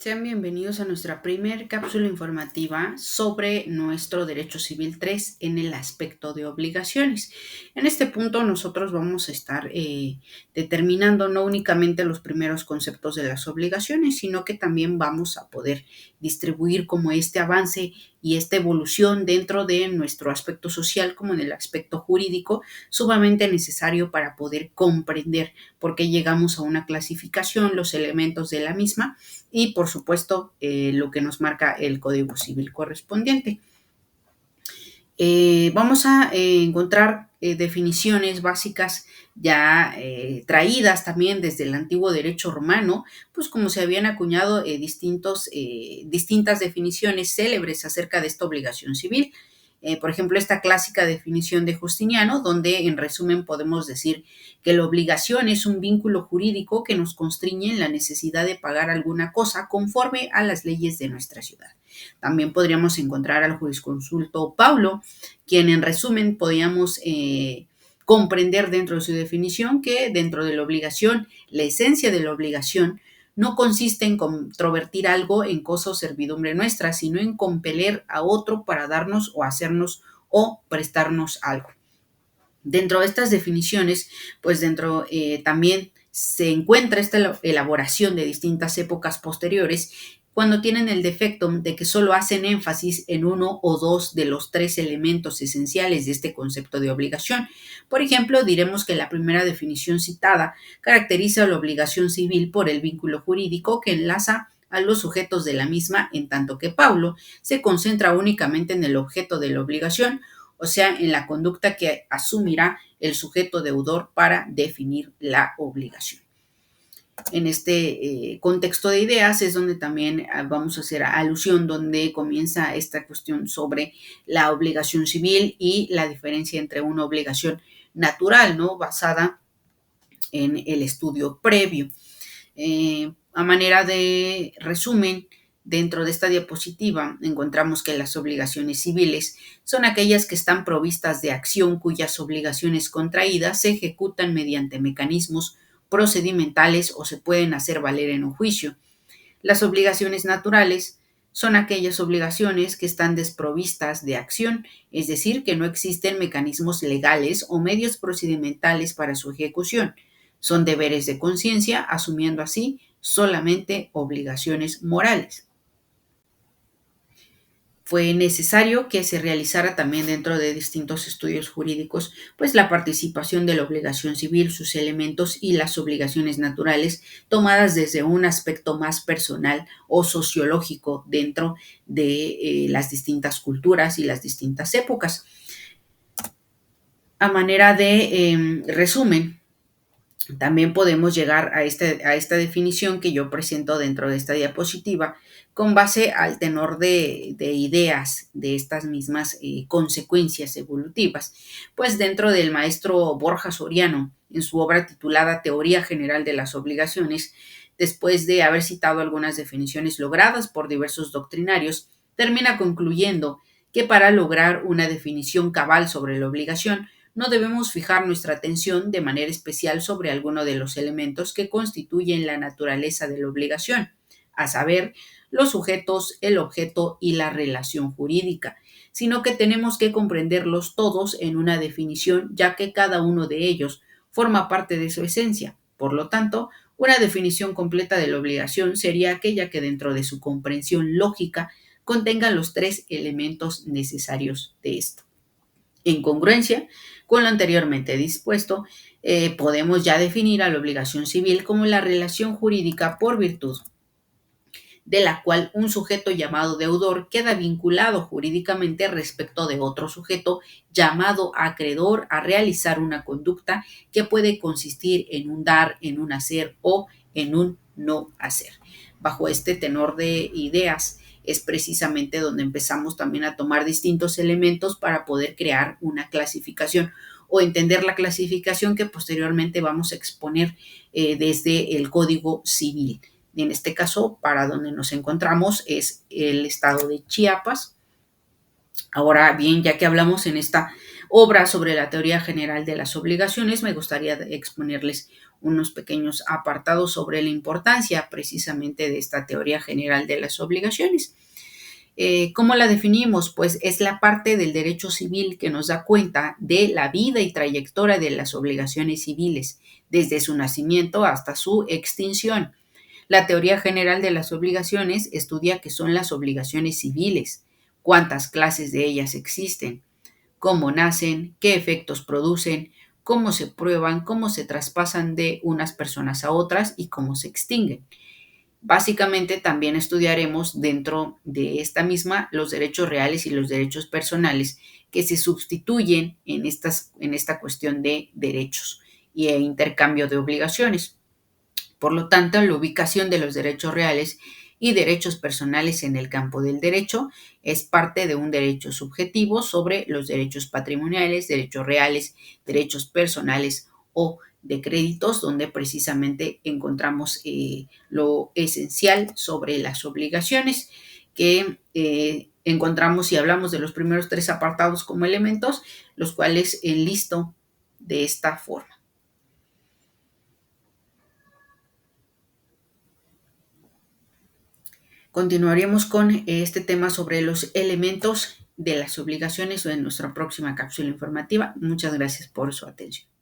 Sean bienvenidos a nuestra primer cápsula informativa sobre nuestro derecho civil 3 en el aspecto de obligaciones. En este punto nosotros vamos a estar determinando no únicamente los primeros conceptos de las obligaciones, sino que también vamos a poder distribuir como este avance y esta evolución dentro de nuestro aspecto social como en el aspecto jurídico, sumamente necesario para poder comprender por qué llegamos a una clasificación, los elementos de la misma y, por supuesto, lo que nos marca el Código Civil correspondiente. Vamos a encontrar definiciones básicas ya traídas también desde el antiguo derecho romano, pues como se habían acuñado distintas definiciones célebres acerca de esta obligación civil. Por ejemplo, esta clásica definición de Justiniano, donde en resumen podemos decir que la obligación es un vínculo jurídico que nos constriñe en la necesidad de pagar alguna cosa conforme a las leyes de nuestra ciudad. También podríamos encontrar al jurisconsulto Paulo, quien en resumen podíamos comprender dentro de su definición que dentro de la obligación, la esencia de la obligación no consiste en controvertir algo en cosa o servidumbre nuestra, sino en compeler a otro para darnos o hacernos o prestarnos algo. Dentro de estas definiciones, pues dentro también se encuentra esta elaboración de distintas épocas posteriores cuando tienen el defecto de que solo hacen énfasis en uno o dos de los tres elementos esenciales de este concepto de obligación. Por ejemplo, diremos que la primera definición citada caracteriza la obligación civil por el vínculo jurídico que enlaza a los sujetos de la misma, en tanto que Paulo se concentra únicamente en el objeto de la obligación, o sea, en la conducta que asumirá el sujeto deudor para definir la obligación. En este contexto de ideas es donde también vamos a hacer alusión, donde comienza esta cuestión sobre la obligación civil y la diferencia entre una obligación natural, ¿no? Basada en el estudio previo. A manera de resumen, dentro de esta diapositiva encontramos que las obligaciones civiles son aquellas que están provistas de acción cuyas obligaciones contraídas se ejecutan mediante mecanismos procedimentales o se pueden hacer valer en un juicio. Las obligaciones naturales son aquellas obligaciones que están desprovistas de acción, es decir, que no existen mecanismos legales o medios procedimentales para su ejecución. Son deberes de conciencia, asumiendo así solamente obligaciones morales. Fue necesario que se realizara también dentro de distintos estudios jurídicos, pues la participación de la obligación civil, sus elementos y las obligaciones naturales tomadas desde un aspecto más personal o sociológico dentro de las distintas culturas y las distintas épocas. A manera de resumen, también podemos llegar a esta definición que yo presento dentro de esta diapositiva con base al tenor de ideas de estas mismas consecuencias evolutivas. Pues dentro del maestro Borja Soriano, en su obra titulada Teoría General de las Obligaciones, después de haber citado algunas definiciones logradas por diversos doctrinarios, termina concluyendo que para lograr una definición cabal sobre la obligación, no debemos fijar nuestra atención de manera especial sobre alguno de los elementos que constituyen la naturaleza de la obligación, a saber, los sujetos, el objeto y la relación jurídica, sino que tenemos que comprenderlos todos en una definición, ya que cada uno de ellos forma parte de su esencia. Por lo tanto, una definición completa de la obligación sería aquella que dentro de su comprensión lógica contenga los tres elementos necesarios de esto. En congruencia con lo anteriormente dispuesto, podemos ya definir a la obligación civil como la relación jurídica por virtud de la cual un sujeto llamado deudor queda vinculado jurídicamente respecto de otro sujeto llamado acreedor a realizar una conducta que puede consistir en un dar, en un hacer o en un no hacer. Bajo este tenor de ideas es precisamente donde empezamos también a tomar distintos elementos para poder crear una clasificación o entender la clasificación que posteriormente vamos a exponer desde el Código Civil. En este caso, para donde nos encontramos es el estado de Chiapas. Ahora bien, ya que hablamos en esta obra sobre la teoría general de las obligaciones, me gustaría exponerles unos pequeños apartados sobre la importancia precisamente de esta teoría general de las obligaciones. ¿Cómo la definimos? Pues es la parte del derecho civil que nos da cuenta de la vida y trayectoria de las obligaciones civiles, desde su nacimiento hasta su extinción. La teoría general de las obligaciones estudia qué son las obligaciones civiles, cuántas clases de ellas existen, cómo nacen, qué efectos producen, cómo se prueban, cómo se traspasan de unas personas a otras y cómo se extinguen. Básicamente también estudiaremos dentro de esta misma los derechos reales y los derechos personales que se sustituyen en esta cuestión de derechos e intercambio de obligaciones. Por lo tanto, la ubicación de los derechos reales y derechos personales en el campo del derecho es parte de un derecho subjetivo sobre los derechos patrimoniales, derechos reales, derechos personales o de créditos, donde precisamente encontramos lo esencial sobre las obligaciones que encontramos y hablamos de los primeros tres apartados como elementos, los cuales enlisto de esta forma. Continuaremos con este tema sobre los elementos de las obligaciones en nuestra próxima cápsula informativa. Muchas gracias por su atención.